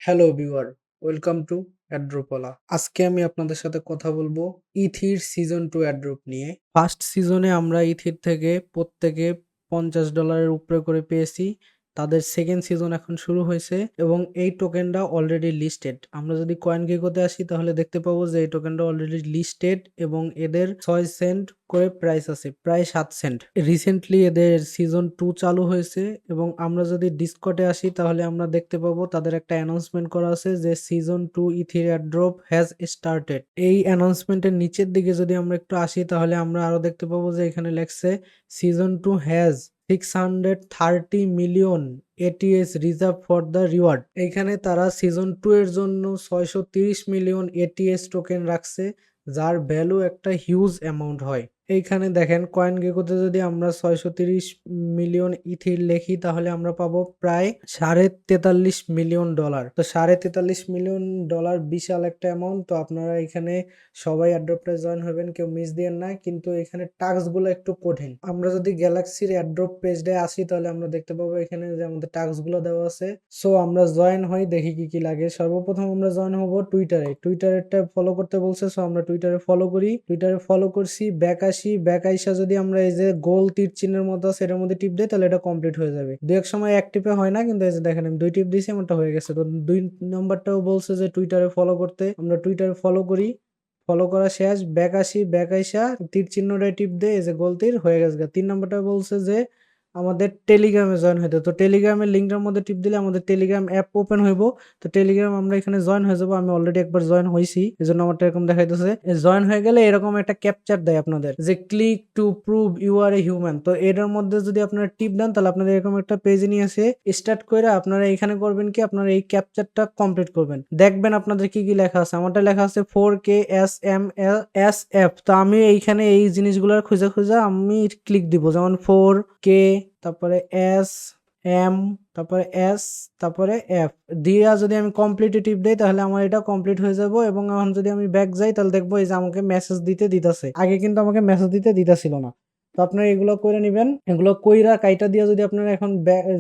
Hello viewer, welcome to অ্যাড্রোপলা। আজকে আমি আপনাদের সাথে কথা বলবো ইথির সিজন 2 অ্যাড্রপ নিয়ে। ফার্স্ট সিজনে আমরা ইথির থেকে প্রত্যেকে $50 উপরে করে পেয়েছি। তাদের সেকেন্ড সিজন এখন শুরু হয়েছে এবং এই টোকেনটা অলরেডি লিস্টেড। আমরা যদি কয়েন গেকোতে আসি তাহলে দেখতে পাবো যে এই টোকেনটা অলরেডি লিস্টেড এবং এদের 6 সেন্ট করে প্রাইস আছে, প্রায় 7 সেন্ট। রিসেন্টলি এদের সিজন 2 চালু হয়েছে এবং আমরা যদি ডিসকর্ডে আসি তাহলে আমরা দেখতে পাবো তাদের একটা অ্যানাউন্সমেন্ট করা আছে যে সিজন 2 ইথির এয়ারড্রপ হ্যাজ স্টার্টেড। এই অ্যানাউন্সমেন্টের নিচের দিকে যদি আমরা একটু আসি তাহলে আমরা আরো দেখতে পাবো যে এখানে লেখছে season 2 has 630 million ATS reserve for the reward. এইখানে তারা সিজন 2 এর জন্য 630 মিলিয়ন এটিএস টোকেন রাখছে, যার ভ্যালু একটা হিউজ অ্যামাউন্ট হয়। এইখানে দেখেন কয়েন গেকোতে যদি আমরা 630 মিলিয়ন ইথির লিখি তাহলে আমরা পাবো প্রায় $43 মিলিয়ন। তো $43 মিলিয়ন বিশাল একটা অ্যামাউন্ট। তো আপনারা এখানে সবাই অ্যাড্রপটা জয়েন হবেন, কেউ মিস দিয়েন না। কিন্তু এখানে টাস্ক গুলো একটু কঠিন। আমরা যদি গ্যালাক্সির অ্যাড্রপ পেজে আসি তাহলে আমরা দেখতে পাবো এখানে যে আমাদের টাস্ক গুলো দেওয়া আছে। সো আমরা জয়েন হই, দেখি কি কি লাগে। সর্বপ্রথম আমরা জয়েন হবো টুইটারেরটা ফলো করতে বলছে। সো আমরা টুইটারে ফলো করি, টুইটারে ফলো করছি, ব্যাক আসি, ব্যাক আইসা যদি আমরা এই যে গোল তীর চিহ্নের মতো আছে এটার মধ্যে টিপ দেই তাহলে এটা কমপ্লিট হয়ে যাবে। দু এক সময় এক টিপে হয় না, কিন্তু এই যে দেখেন আমি 2 টিপ দিয়েছি, এমনটা হয়ে গেছে। তো 2 নম্বরটাও বলছে যে টুইটারে ফলো করতে, আমরা টুইটারে ফলো করি, ফলো করা শেষ, ব্যাক আসি, ব্যাক আইসা তীর চিহ্নটায় টিপ দেই, এই যে গোল তীর হয়ে গেছে। 3 নম্বরটা বলছে যে আমাদের টেলিগ্রামে জয়েন হইতে। তো টেলিগ্রামের লিঙ্কটার মধ্যে টিপ দিলে আমাদের টেলিগ্রাম অ্যাপ ওপেন হইব। তো টেলিগ্রাম আমরা এখানে জয়েন হয়ে যাবো। আমি অলরেডি একবার জয়েন হয়েছি, এই জন্য আমারটা এরকম দেখাইতেছে। জয়েন হয়ে গেলে এরকম একটা ক্যাপচার দেয় আপনাদের যে click to prove you are a human. তো এটার মধ্যে যদি আপনারা টিপ দেন তাহলে আপনাদের এরকম একটা পেজে নিয়ে আসে স্টার্ট করে আপনারা এখানে করবেন কি, আপনারা এই ক্যাপচারটা কমপ্লিট করবেন। দেখবেন আপনাদের কি কি লেখা আছে। আমারটা লেখা আছে 4KSMLSF। তো আমি এইখানে এই জিনিসগুলোর খুঁজে খুঁজে আমি ক্লিক দিব, যেমন 4K, তারপরে SM, তারপরে S, তারপরে F দিয়া যদি আমি কমপ্লিট টিপ দেই তাহলে আমার এটা কমপ্লিট হয়ে যাব। এবং এখন যদি আমি ব্যাক যাই তাহলে দেখবো এই যে আমাকে মেসেজ দিতে দিতেছে। আগে কিন্তু আমাকে মেসেজ দিতে দিতেছিল না। তো আপনারা এগুলো করে নেবেন। এগুলো কইরা কাইটা দিয়ে যদি আপনারা এখন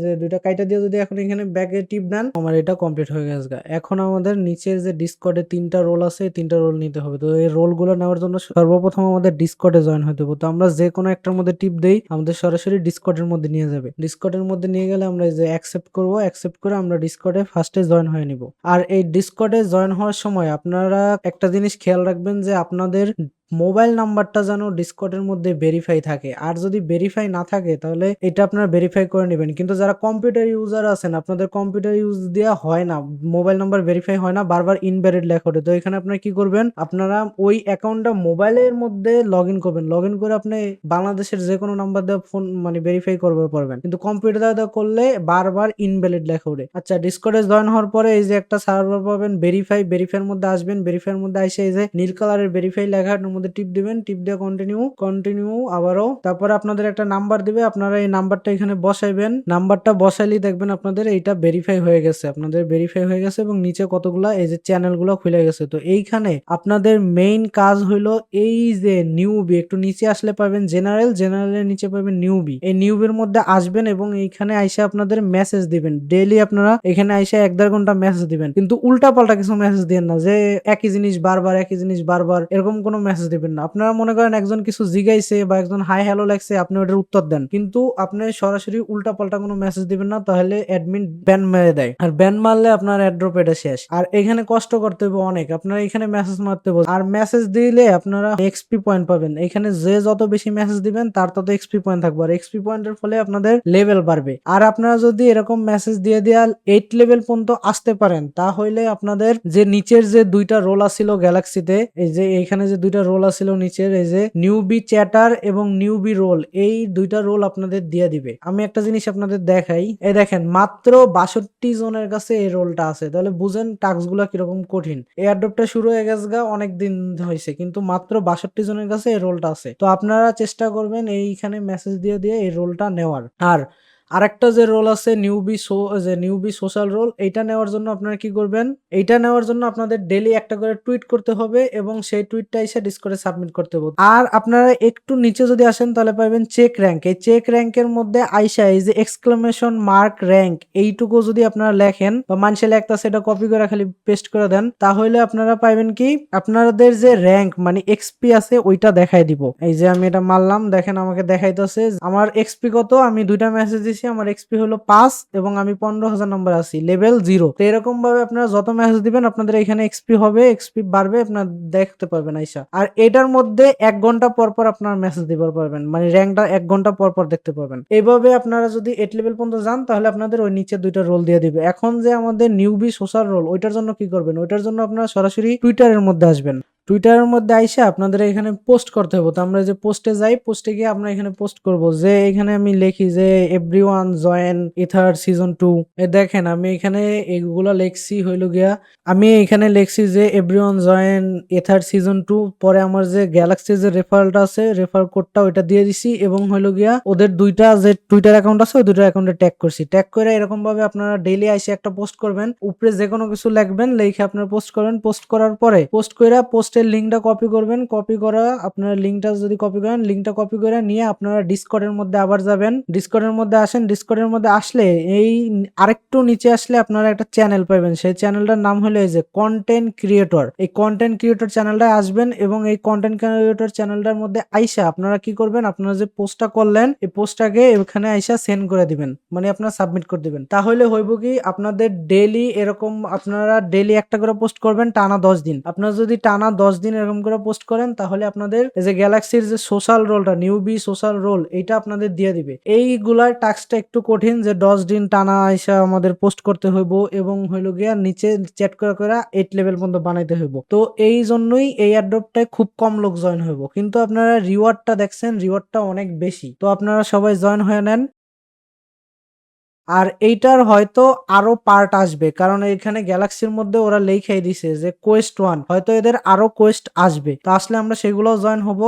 যে দুইটা কাইটা দিয়ে যদি এখন এখানে ব্যাকে টিপ দেন, আমার এটা কমপ্লিট হয়ে গেছে। এখন আমাদের নিচের যে ডিসকর্ডে 3টা রোল আছে, এই 3টা রোল নিতে হবে। তো এই রোলগুলো নেওয়ার জন্য সর্বপ্রথম আমাদের ডিসকর্ডে জয়েন হতে হবে। তো আমরা যে কোনো একটার মধ্যে টিপ দেই, আমাদের সরাসরি ডিসকর্ডের মধ্যে নিয়ে যাবে। ডিসকর্ডের মধ্যে নিয়ে গেলে আমরা এই যে অ্যাকসেপ্ট করব, অ্যাকসেপ্ট করে আমরা ডিসকর্ডে ফার্স্টে জয়েন হয়ে নিব। আর এই ডিসকর্ডে জয়েন হওয়ার সময় আপনারা একটা জিনিস খেয়াল রাখবেন যে আপনাদের মোবাইল নাম্বারটা যেন ডিসকর্ডের মধ্যে ভেরিফাই থাকে। আর যদি ভেরিফাই না থাকে তাহলে এটা আপনারা ভেরিফাই করে নেবেন। কিন্তু যারা কম্পিউটার ইউজার আছেন, আপনাদের কম্পিউটার ইউজ দেওয়া হয় না, মোবাইল নাম্বার ভেরিফাই হয় না, বারবার ইনভ্যালিড লেখা ওঠে। তো এখানে আপনারা কি করবেন, আপনারা ওই অ্যাকাউন্টটা মোবাইলের মধ্যে লগ ইন করবেন। লগ ইন করে আপনি বাংলাদেশের যে কোনো নাম্বার দিয়ে ফোন ভেরিফাই করতে পারবেন। কিন্তু কম্পিউটার দিয়ে করলে বারবার ইনভ্যালিড লেখা ওঠে। আচ্ছা, ডিসকর্ডে জয়েন হওয়ার পরে এই যে একটা সার্ভার পাবেন ভেরিফাই, ভেরিফাইয়ের মধ্যে আসবেন। ভেরিফাইয়ের মধ্যে এসে এই যে নীল কালারের ভেরিফাই লেখা মধ্যে টিপ দিবেন, টিপ দিয়ে কন্টিনিউ আবারও। তারপরে আপনাদের একটা নাম্বার দিবে, আপনারা এই নাম্বারটা এখানে বসাইবেন। নাম্বারটা বসাইলেই দেখবেন আপনাদের এইটা ভেরিফাই হয়ে গেছে, আপনাদের ভেরিফাই হয়ে গেছে এবং নিচে কতগুলা এই যে চ্যানেলগুলো খুলে গেছে। তো এইখানে আপনাদের মেইন কাজ হইলো এই যে নিউবি, একটু নিচে আসলে পাবেন জেনারেলের নিচে পাবেন নিউবি। এই নিউবির মধ্যে আসবেন এবং এইখানে আইসা আপনাদের মেসেজ দিবেন। ডেইলি আপনারা এখানে আইসা 1-1.5 ঘন্টা মেসেজ দিবেন, কিন্তু উল্টা পাল্টা কিছু মেসেজ দিবেন না যে একই জিনিস বারবার এরকম কোনো মেসেজ দিবেন না। আপনারা মনে করেন একজন কিছু জিগাইছে বা একজন হাই হ্যালো লেখছে, আপনি ওটার উত্তর দেন, কিন্তু আপনি সরাসরি উল্টা পাল্টা কোনো মেসেজ দিবেন না, তাহলে অ্যাডমিন ব্যান মেরে দেয়। আর ব্যান মারলে আপনার অ্যাড্রপ এটা শেষ। আর এখানে কষ্ট করতে হবে অনেক, আপনারা এখানে মেসেজ মারতে হবে। আর মেসেজ দিলে আপনারা এক্সপি পয়েন্ট পাবেন। এখানে যে যত বেশি মেসেজ দিবেন তার তত এক্সপি পয়েন্ট থাকবে, আর এক্সপি পয়েন্টের ফলে আপনাদের লেভেল বাড়বে। আর আপনারা যদি এরকম মেসেজ দিয়ে 8 লেভেল পর্যন্ত আসতে পারেন, তাহলে আপনাদের যে নিচের যে 2টা রোল আছিল গ্যালাক্সিতে, এই যে এইখানে যে 2টা রোল আছিল নিচের, এই যে নিউবি চ্যাটার এবং নিউবি রোল, এই 2টা রোল আপনাদের দিয়ে দিবে। আমি একটা জিনিস আপনাদের দেখাই, এই দেখেন মাত্র 62 জনের কাছে এই রোলটা আছে। তাহলে বুঝেন টাস্কগুলো কিরকম কঠিন। এই অ্যাডপ্টটা শুরু হয়ে গেছে অনেক দিন হয়েছে, কিন্তু মাত্র 62 জনের কাছে এই রোলটা আছে। তো আপনারা চেষ্টা করবেন এইখানে মেসেজ দিয়ে এই রোলটা নেওয়ার। আর আরেকটা যে রোল আছে নিউবি সোশ্যাল রোল, এইটা নেওয়ার জন্য আপনারা কি করবেন, এইটা নেওয়ার জন্য আপনাদের ডেইলি একটা করে টুইট করতে হবে এবং সেই টুইটটা এসে ডিসকর্ডে সাবমিট করতে হবে। আর আপনারা একটু নিচে যদি আসেন তাহলে পাবেন চেক র্যাঙ্ক। এই চেক র্যাঙ্কের মধ্যে আইসা এই যে এক্সক্লেমেশন মার্ক র্যাঙ্ক এইটুকু যদি আপনারা লেখেন বা মানুষে লেখতাছে এটা কপি করে খালি পেস্ট করে দেন, তাহলে আপনারা পাইবেন কি আপনাদের যে র্যাঙ্ক মানে এক্সপি আছে ওইটা দেখাই দিব। এই যে আমি এটা মারলাম, দেখেন আমাকে দেখাইতেছে আমার এক্সপি কত। আমি দুইটা মেসেজ দিছি, আমার এক্সপি হলো 5 এবং আমি 15,000 নাম্বার আছি, লেভেল 0। তো এরকম ভাবে আপনারা যত মেসেজ দিবেন আপনাদের এখানে এক্সপি হবে, এক্সপি বাড়বে, আপনারা দেখতে পারবেন আইসা। আর এটার মধ্যে 1 ঘন্টা পর পর আপনারা মেসেজ দিতে পারবেন, মানে র্যাঙ্কটা 1 ঘন্টা পর পর দেখতে পারবেন। এইভাবে আপনারা যদি 8 লেভেল পর্যন্ত যান তাহলে আপনাদের ওই নিচে দুইটা রোল দিয়ে দিবে। এখন যে আমাদের নিউবি সোশ্যাল রোল, ওইটার জন্য কি করবেন, ওইটার জন্য আপনারা সরাসরি টুইটারের মধ্যে আসবেন। টুইটারের মধ্যে আইসা আপনাদের এখানে পোস্ট করতে হবে। তো আমরা যে পোস্টে যাই, পোস্টে গিয়ে আমরা এখানে পোস্ট করব যে এখানে আমি লিখি যে এভরিওয়ান জয়েন ইথার সিজন 2। দেখেন আমি এখানে এগুলা লিখছি হইল গিয়া, আমি এখানে লিখছি যে এভরিওয়ান জয়েন ইথার সিজন 2, পরে আমার যে গ্যালাক্সি যে রেফারেলটা আছে রেফার কোডটা ওইটা দিয়ে দিছি এবং হইল গিয়া ওদের দুইটা যে টুইটার অ্যাকাউন্ট আছে ওই দুইটা অ্যাকাউন্টে ট্যাগ করছি। ট্যাগ করে এরকম ভাবে আপনারা ডেইলি আইসে একটা পোস্ট করবেন, উপরে যে কোনো কিছু লিখবেন, লিখে আপনারা পোস্ট করবেন। পোস্ট করার পরে পোস্ট কইরা পোস্টের লিংকটা কপি করবেন, কপি করা আপনারা লিংকটা যদি কপি করেন, লিংকটা কপি করে নিয়ে আপনারা ডিসকর্ডের মধ্যে আবার যাবেন, ডিসকর্ডের মধ্যে আসেন। ডিসকর্ডের মধ্যে আসলে এই আরেকটু নিচে আসলে আপনারা একটা চ্যানেল পাবেন, সেই চ্যানেলটার নাম হলো এই যে কন্টেন্ট ক্রিয়েটর। এই কন্টেন্ট ক্রিয়েটর চ্যানেলটায় আসবেন এবং এই কন্টেন্ট ক্রিয়েটর চ্যানেলটার মধ্যে আইসা আপনারা কি করবেন, আপনারা যে পোস্টটা করলেন এই পোস্টটাকে এখানে আইসা সেন্ড করে দিবেন, মানে আপনারা সাবমিট করে দিবেন। তাহলে হইব কি আপনাদের ডেইলি এরকম আপনারা ডেইলি একটা করে পোস্ট করবেন টানা 10 দিন। আপনারা যদি টানা 10 দিন এরকম করে পোস্ট করেন তাহলে আপনাদের এই যে গ্যালাক্সির যে সোশ্যাল রোলটা নিউবি সোশ্যাল রোল এইটা আপনাদের দিয়ে দিবে। এইগুলার টাস্কটা একটু কঠিন, যে 10 দিন টানা আইসা আমাদের পোস্ট করতে হইব এবং হইল গিয়া নিচে চ্যাট করে 8 লেভেল পর্যন্ত বানাইতে হইব। তো এই জন্যই এই অ্যাড্রপটায় খুব কম লোক জয়েন হইব, কিন্তু আপনারা রিওয়ার্ডটা দেখছেন, রিওয়ার্ডটা অনেক বেশি। তো আপনারা সবাই জয়েন হয়ে নেন। আর এইটার হয়তো আরো পার্ট আসবে, কারণ এখানে গ্যালাক্সির মধ্যে ওরা লেখাই দিছে যে কোয়েস্ট 1, হয়তো এদের আরো কোয়েস্ট আসবে। তো আসলে আমরা সেগুলোও জয়েন হব।